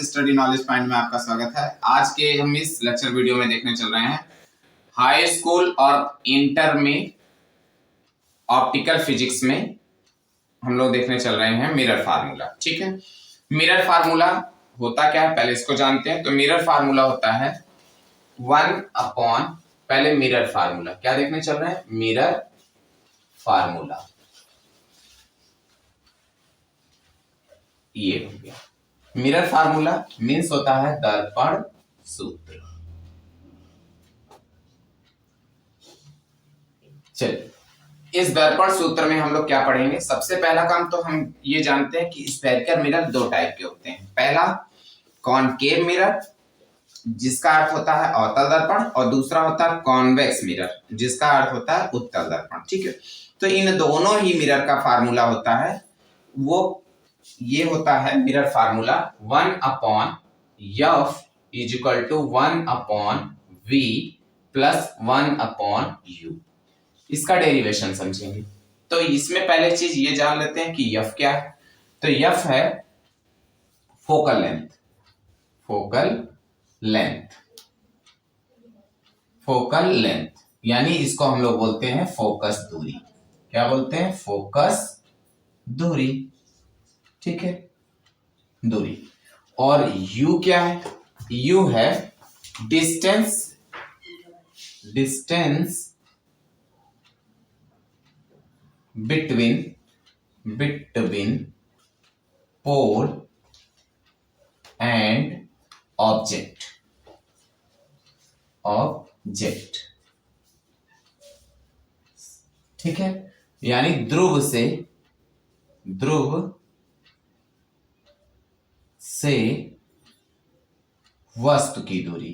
Study knowledge point में आपका स्वागत है। आज के हम इस लेक्चर वीडियो में देखने चल रहे हैं हाई स्कूल और इंटर में ऑप्टिकल फिजिक्स में हम लोग देखने चल रहे हैं मिरर फार्मूला। ठीक है, मिरर फार्मूला होता क्या है पहले इसको जानते हैं। तो मिरर फार्मूला होता है 1/, पहले मिरर फार्मूला क्या देखने चल रहे हैं, मिरर फार्मूला ये हो गया। मिरर फार्मूला मीन्स होता है दर्पण सूत्र। चलिए, इस दर्पण सूत्र में हम लोग क्या पढ़ेंगे। सबसे पहला काम तो हम ये जानते हैं कि स्फेरिकल मिरर दो टाइप के होते हैं। पहला कॉनकेव मिरर जिसका अर्थ होता है अवतल दर्पण, और दूसरा होता है कॉन्वेक्स मिरर जिसका अर्थ होता है उत्तल दर्पण। ठीक है, तो इन दोनों ही मिरर का फार्मूला होता है वो ये होता है mirror formula 1/f = 1/v + 1/u। इसका डेरिवेशन समझेंगे। तो इसमें पहले चीज ये जान लेते हैं कि f क्या है। तो f है focal length, focal length, focal length यानी इसको हम लोग बोलते हैं फोकस दूरी। क्या बोलते हैं, फोकस दूरी। ठीक है, दूरी। और u क्या है, u है distance, distance between pole and object, object. ठीक है, यानी ध्रुव से वस्तु की दूरी,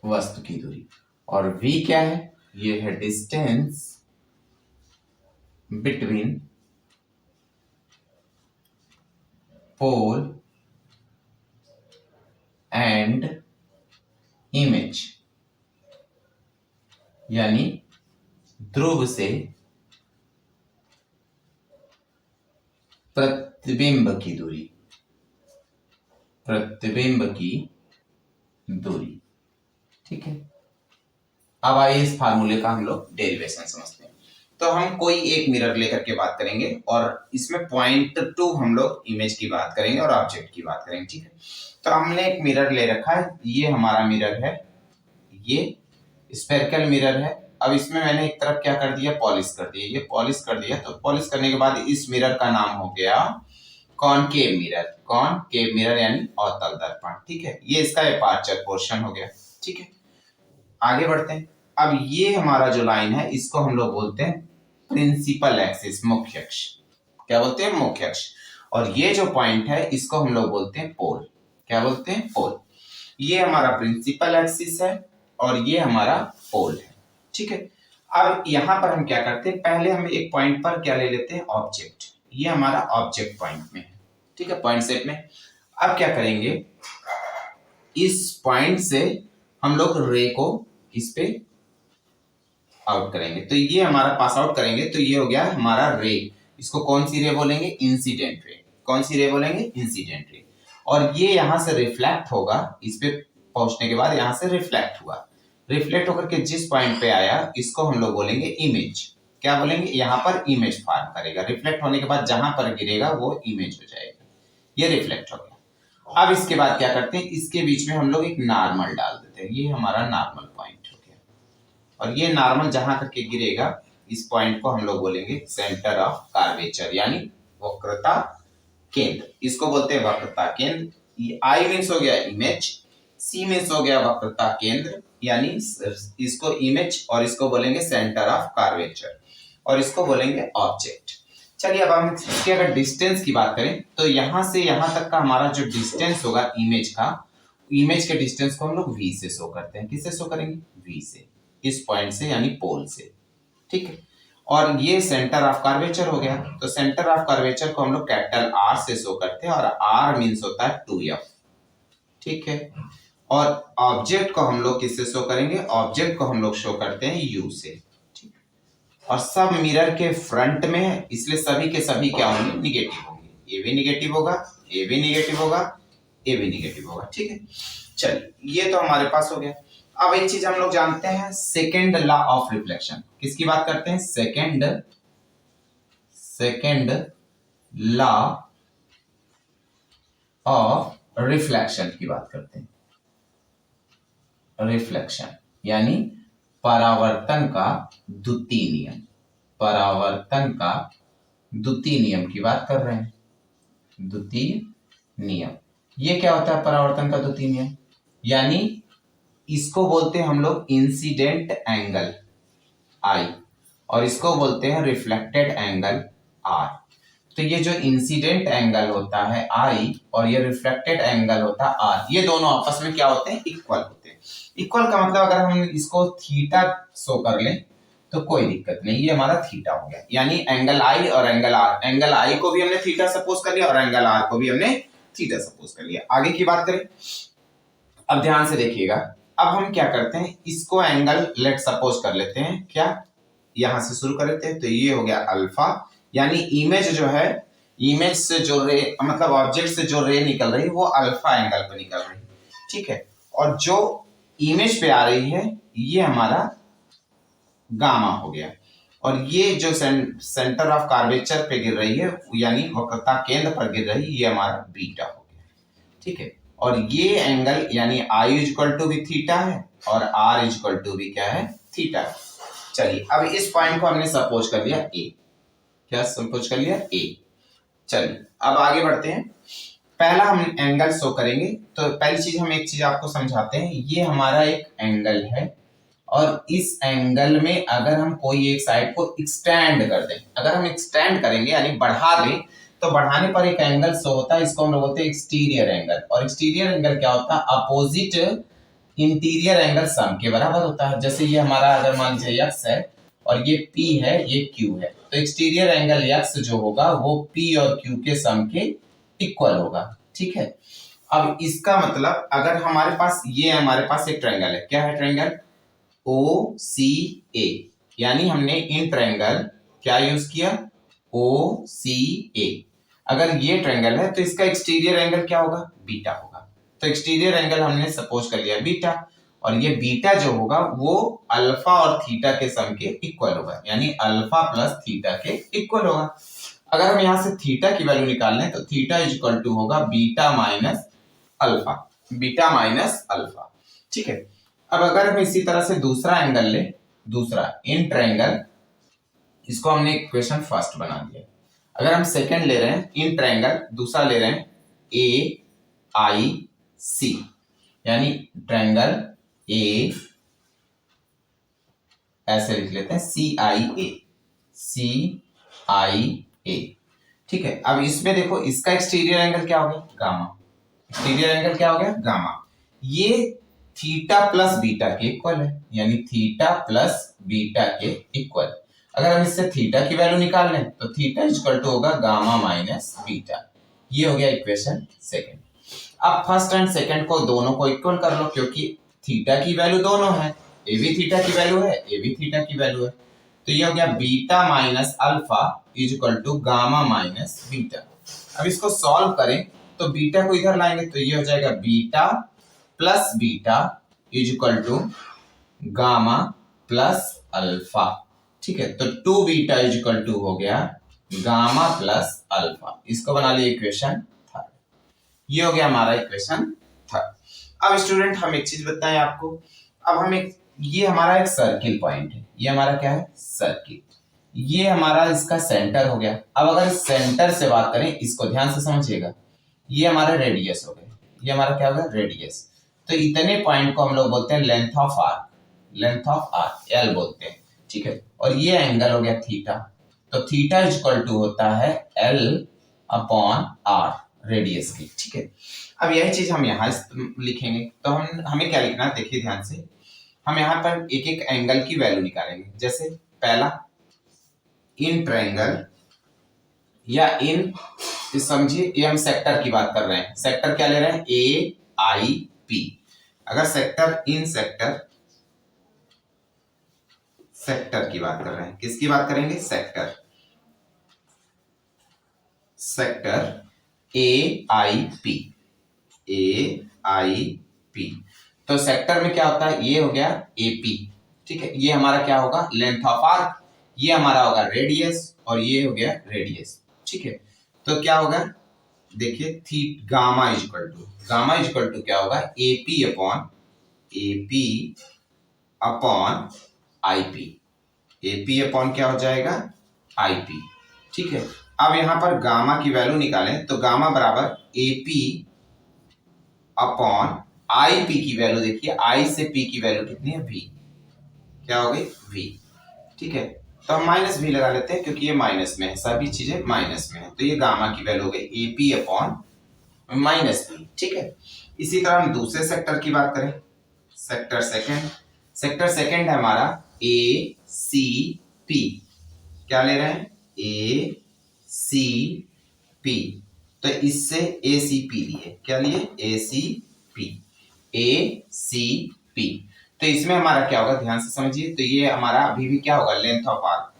वस्तु की दूरी। और v क्या है, ये है distance between pole and image, यानी ध्रुव से प्रतिबिंब की दूरी, प्रतिबिंब की दूरी। ठीक है, अब आइए इस फार्मूले का हम लोग डेरिवेशन समझते हैं। तो हम कोई एक मिरर लेकर के बात करेंगे और इसमें पॉइंट टू हम लोग इमेज की बात करेंगे और ऑब्जेक्ट की बात करेंगे। ठीक है, तो हमने एक मिरर ले रखा है, ये हमारा मिरर है, ये स्फेरिकल मिरर है। अब इसमें मैंने एक तरफ क्या कर दिया, पॉलिश कर दिया, ये पॉलिश कर दिया। तो पॉलिश करने के बाद इस मिरर का नाम हो गया कॉनकेव मिरर, कॉनकेव मिरर यानी अवतल दर्पण। ठीक है, ये इसका एपर्चर पोर्शन हो गया। ठीक है, आगे बढ़ते हैं। अब ये हमारा जो लाइन है इसको हम लोग बोलते हैं प्रिंसिपल एक्सिस, मुख्य अक्ष। क्या बोलते हैं, मुख्य अक्ष। और ये जो पॉइंट है इसको हम लोग बोलते हैं पोल। क्या बोलते हैं, पोल। ये हमारा प्रिंसिपल एक्सिस है और ये हमारा पोल है। ठीक है, अब यहां पर हम क्या करते हैं, पहले हम एक पॉइंट पर क्या ले लेते हैं, ऑब्जेक्ट। ये हमारा ऑब्जेक्ट पॉइंट में है। ठीक है, पॉइंट सेट में। अब क्या करेंगे, इस पॉइंट से हम लोग रे को इस पे आउट करेंगे। तो ये हमारा पास आउट करेंगे तो ये हो गया हमारा रे। इसको कौन सी रे बोलेंगे, इंसिडेंट रे। कौन सी रे बोलेंगे, इंसिडेंट रे। और ये यहां से रिफ्लेक्ट होगा, इस पे पहुंचने के बाद यहां से रिफ्लेक्ट हुआ, रिफ्लेक्ट होकर के जिस पॉइंट पे आया इसको हम लोग बोलेंगे इमेज। क्या बोलेंगे, यहां पर इमेज फॉर्म करेगा। रिफ्लेक्ट होने के बाद जहां पर गिरेगा वो इमेज हो जाएगा। ये रिफ्लेक्ट हो गया। अब इसके बाद क्या करते हैं, इसके बीच में हम लोग एक नॉर्मल डाल देते हैं। ये हमारा नॉर्मल पॉइंट हो गया। और ये नॉर्मल जहां तक के गिरेगा इस पॉइंट को हम लोग बोलेंगे सेंटर ऑफ कर्वेचर यानी वक्रता केंद्र। इसको बोलते हैं वक्रता केंद्र। आई मीन्स हो गया इमेज, सी मीन्स हो गया वक्रता केंद्र यानी इसको इमेज, और इसको बोलेंगे सेंटर ऑफ कर्वेचर, और इसको बोलेंगे ऑब्जेक्ट। चलिए, अब हम इसके अगर डिस्टेंस की बात करें तो यहां से यहां तक का हमारा जो डिस्टेंस होगा इमेज का, इमेज के डिस्टेंस को हम लोग v से शो करते हैं। किससे शो करेंगे, v से, इस पॉइंट से यानी पोल से। ठीक है, और ये सेंटर ऑफ कर्वेचर हो गया। तो सेंटर ऑफ कर्वेचर को हम लोग कैपिटल R से शो करते हैं, और R मीन्स होता है 2f। ठीक है, और ऑब्जेक्ट को हम लोग किससे शो करेंगे, ऑब्जेक्ट को हम लोग शो करते हैं U से। और सब मिरर के फ्रंट में है इसलिए सभी के सभी क्या होंगे, निगेटिव होंगे। ए भी निगेटिव होगा, ए भी निगेटिव होगा, ए भी निगेटिव होगा। ठीक है, चलिए ये तो हमारे पास हो गया। अब एक चीज हम लोग जानते हैं, सेकेंड लॉ ऑफ रिफ्लेक्शन। किसकी बात करते हैं? सेकेंड लॉ ऑफ रिफ्लेक्शन की बात करते हैं। रिफ्लेक्शन यानी परावर्तन का द्वितीय नियम, परावर्तन का द्वितीय नियम की बात कर रहे हैं। द्वितीय नियम, ये क्या होता है परावर्तन का द्वितीय नियम? यानी इसको बोलते हैं हम लोग इंसिडेंट एंगल आई और इसको बोलते हैं रिफ्लेक्टेड एंगल आर। तो ये जो इंसिडेंट एंगल होता है आई और ये रिफ्लेक्टेड एंगल होता है आर, ये दोनों आपस में क्या होते हैं? इक्वल होते हैं। इक्वल का मतलब अगर हम इसको थीटा शो कर लें तो कोई दिक्कत नहीं, ये हमारा थीटा हो गया। यानी एंगल आई और एंगल आर, एंगल आई को भी हमने थीटा सपोज कर लिया और एंगल आर को भी हमने थीटा सपोज कर लिया। आगे की बात करें, अब ध्यान से देखिएगा। अब हम क्या करते हैं, इसको एंगल लेट सपोज कर लेते हैं, क्या यहां से शुरू कर लेते हैं। तो ये हो गया अल्फा, यानी इमेज जो है, इमेज से जो रे मतलब ऑब्जेक्ट से जो रे निकल रही है वो अल्फा एंगल पे निकल रही है। ठीक है, और जो इमेज पे आ रही है ये हमारा गामा हो गया, और ये जो सेंटर ऑफ कर्वेचर पे गिर रही है यानी वक्रता केंद्र पर गिर रही है, ये हमारा बीटा हो गया। ठीक है, और ये एंगल यानी आई इक्वल टू भी थीटा है और आर इक्वल टू भी क्या है? थीटा। चलिए अब इस पॉइंट को हमने सपोज कर लिया ए, क्या सपोज कर लिया? ए। चलिए अब आगे बढ़ते हैं। पहला हम एंगल शो करेंगे, तो पहली चीज हम एक चीज आपको समझाते हैं। ये हमारा एक एंगल है और इस एंगल में अगर हम कोई एक साइड को एक्सटेंड कर दें, अगर हम एक्सटेंड करेंगे यानी बढ़ा दें, तो बढ़ाने पर एक एंगल शो होता है, इसको हम लोग बोलते हैं एक्सटीरियर एंगल। और एक्सटीरियर एंगल क्या होता है? अपोजिट इंटीरियर एंगल सम के बराबर होता है। जैसे ये हमारा अगर मान लीजिए x है और ये p है, ये q है, तो एक्सटीरियर एंगल x जो होगा वो p और q के सम के इक्वल होगा। ठीक है, अब इसका मतलब अगर हमारे पास ये हमारे पास एक ट्रायंगल है, क्या है ट्रायंगल? OCA, यानी हमने इन ट्रायंगल क्या यूज किया? OCA। अगर ये ट्रायंगल है तो इसका एक्सटीरियर एंगल क्या होगा? बीटा होगा। तो एक्सटीरियर एंगल हमने सपोज कर लिया बीटा, और ये बीटा जो होगा वो अल्फा और थीटा के सम के इक्वल होगा, यानी अल्फा प्लस थीटा के इक्वल होगा। अगर हम यहां से थीटा की वैल्यू निकाल लें तो थीटा इक्वल टू होगा beta minus alpha, beta minus alpha. ठीक है, अब अगर हम इसी तरह से दूसरा एंगल ले, दूसरा इन ट्रायंगल, इसको हमने इक्वेशन फर्स्ट बना दिया। अगर हम सेकंड ले रहे हैं, इन ट्रायंगल दूसरा ले रहे हैं AIC, यानी ट्रायंगल ए, ऐसे लिख लेते हैं CIA। ठीक है, अब इसमें देखो इसका एक्सटीरियर एंगल क्या हो गया? गामा। एक्सटीरियर एंगल क्या हो गया? गामा। ये थीटा प्लस बीटा के इक्वल है, यानी थीटा प्लस बीटा के इक्वल। अगर हम इससे थीटा की वैल्यू निकाल लें तो थीटा इक्वल टू होगा गामा माइनस बीटा। ये हो गया इक्वेशन सेकंड। अब फर्स्ट एंड सेकंड को दोनों को इक्वल कर लो, क्योंकि थीटा की वैल्यू दोनों है, ए भी थीटा की वैल्यू है, ए भी थीटा की वैल्यू है। तो ये हो गया beta minus alpha is equal to gamma minus beta. अब इसको सॉल्व करें तो बीटा को इधर लाएंगे तो ये हो जाएगा beta plus beta is equal to gamma plus alpha. ठीक है, तो 2 बीटा इज इक्वल टू हो गया गामा प्लस अल्फा। इसको बना लिया इक्वेशन थर्ड। ये हो गया हमारा इक्वेशन थर्ड। अब स्टूडेंट हम एक चीज बताएं आपको, अब हम एक, ये हमारा एक सर्किल पॉइंट है, ये हमारा क्या है? सर्किल। ये हमारा इसका सेंटर हो गया। अब अगर इस सेंटर से बात करें, इसको ध्यान से समझिएगा, ये हमारा रेडियस हो गया, ये हमारा क्या होगा? रेडियस। तो इतने पॉइंट को हम लोग बोलते हैं length of arc, length of arc L बोलते हैं। ठीक है, और ये एंगल हो गया थीटा, तो थीटा इक्वल टू होता है एल अपॉन आर, रेडियस की। ठीक है, अब यही चीज हम यहाँ लिखेंगे, तो हमें क्या लिखना है? देखिए ध्यान से, हम यहाँ पर एक एक एंगल की वैल्यू निकालेंगे। जैसे पहला इन ट्रायंगल या इन, समझिए ये हम सेक्टर की बात कर रहे हैं, सेक्टर क्या ले रहे हैं? AIP। अगर सेक्टर इन सेक्टर, सेक्टर की बात कर रहे हैं, किसकी बात करेंगे? Sector, sector AIP, AIP। तो सेक्टर में क्या होता है, ये हो गया AP, ठीक है। ये हमारा क्या होगा, लेंथ ऑफ आर्क, ये हमारा होगा रेडियस, और ये हो गया रेडियस, ठीक है। तो क्या होगा, देखिए गामा इजकल टू क्या होगा, AP upon IP, AP upon क्या हो जाएगा, IP, ठीक है। अब यहां पर गामा की वैल्यू निकालें तो गामा बराबर AP अपॉन IP की वैल्यू, देखिए I से P की वैल्यू कितनी है, V, क्या हो गई, V, ठीक है। तो हम माइनस भी लगा लेते हैं क्योंकि ये माइनस में है, सभी चीजें माइनस में है, तो ये गामा की वैल्यू हो गई AP अपॉन -V, ठीक है। इसी तरह हम दूसरे सेक्टर की बात करें, सेक्टर सेकंड है हमारा ACP, क्या ले रहे हैं, ACP, तो इससे ACP लिए, क्या लिए, ACP। तो इसमें हमारा क्या होगा, ध्यान से समझिए, तो ये हमारा अभी भी क्या होगा, लेंथ ऑफ आर्क,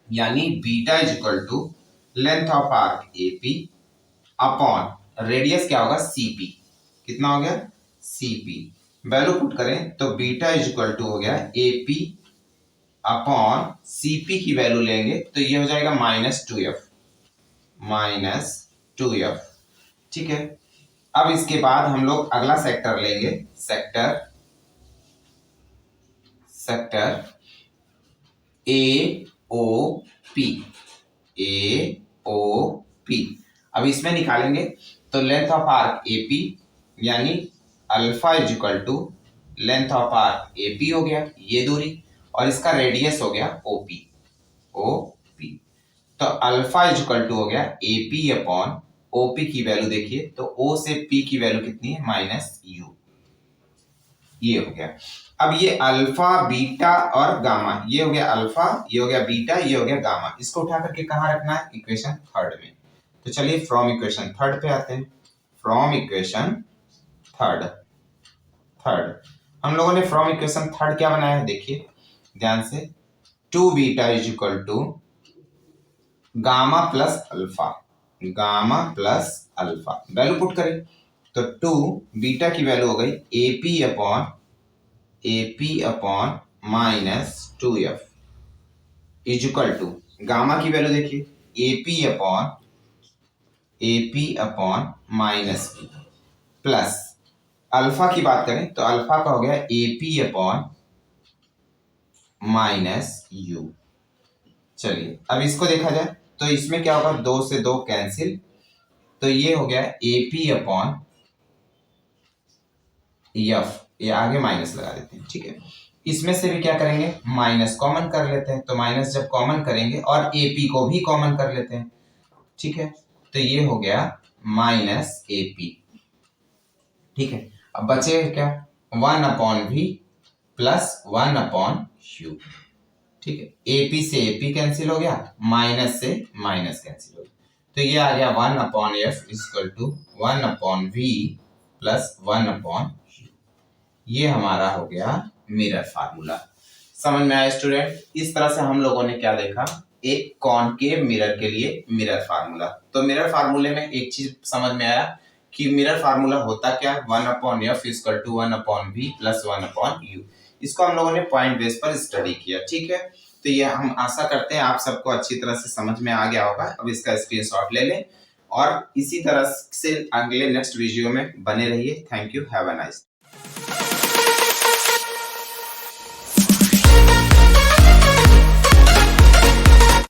यानी beta is equal to length of arc AP upon radius क्या होगा, CP, कितना हो गया, CP। वैल्यू पुट करें तो बीटा इज इक्वल टू हो गया AP अपॉन CP की वैल्यू लेंगे तो ये हो जाएगा -2F, ठीक है। अब इसके बाद हम लोग अगला सेक्टर लेंगे, सेक्टर AOP। अब इसमें निकालेंगे तो लेंथ ऑफ आर्क AP, यानी alpha is equal to length of arc AP हो गया ये दूरी, और इसका रेडियस हो गया OP। तो अल्फा इज इक्वल टू हो गया AP अपॉन OP की वैल्यू देखिए तो O से P की वैल्यू कितनी है, -U, ये हो गया। अब ये अल्फा, बीटा और गामा, ये हो गया अल्फा, ये हो गया बीटा, ये हो गया गामा, इसको उठा करके कहाँ रखना है, इक्वेशन थर्ड में। तो चलिए फ्रॉम इक्वेशन थर्ड पे आते हैं। फ्रॉम इक्वेशन थर्ड हम लोगों ने फ्रॉम इक्वेशन थर्ड क्या बनाया है, देखिए ध्यान से, 2 beta is equal to gamma plus alpha, value put करें तो 2 बीटा की वैल्यू हो गई AP upon -2F is equal to gamma की वैल्यू देखिए AP upon -V, plus alpha की बात करें तो अल्फा का हो गया AP अपॉन -U। चलिए अब इसको देखा जाए तो इसमें क्या होगा, 2 से 2 कैंसिल, तो ये हो गया AP अपॉन F, ये आगे माइनस लगा देते हैं, ठीक है। इसमें से भी क्या करेंगे, माइनस कॉमन कर लेते हैं, तो माइनस जब कॉमन करेंगे और AP को भी कॉमन कर लेते हैं, ठीक है। तो ये हो गया -AP, ठीक है। अब बचे क्या, 1 upon V plus 1 upon U, ठीक है। AP से AP कैंसिल हो गया, माइनस से माइनस कैंसिल हो गया, तो ये आ गया 1 upon F equal to 1 upon V plus 1 upon U। ये हमारा हो गया मिरर फार्मूला। समझ में आया स्टूडेंट? इस तरह से हम लोगों ने क्या देखा, एक कॉनकेव मिरर के लिए मिरर फार्मूला। तो मिरर फार्मूले में एक चीज समझ में आया कि मिरर फार्मूला होता क्या, 1 upon F equal to 1 upon V plus 1 upon U। इसको हम लोगों ने पॉइंट बेस पर स्टडी किया, ठीक है। तो ये हम आशा करते हैं आप सबको अच्छी तरह से समझ में आ गया होगा। अब इसका स्क्रीनशॉट ले लें और इसी तरह से अगले नेक्स्ट वीडियो में बने रहिए। Thank you, have a nice.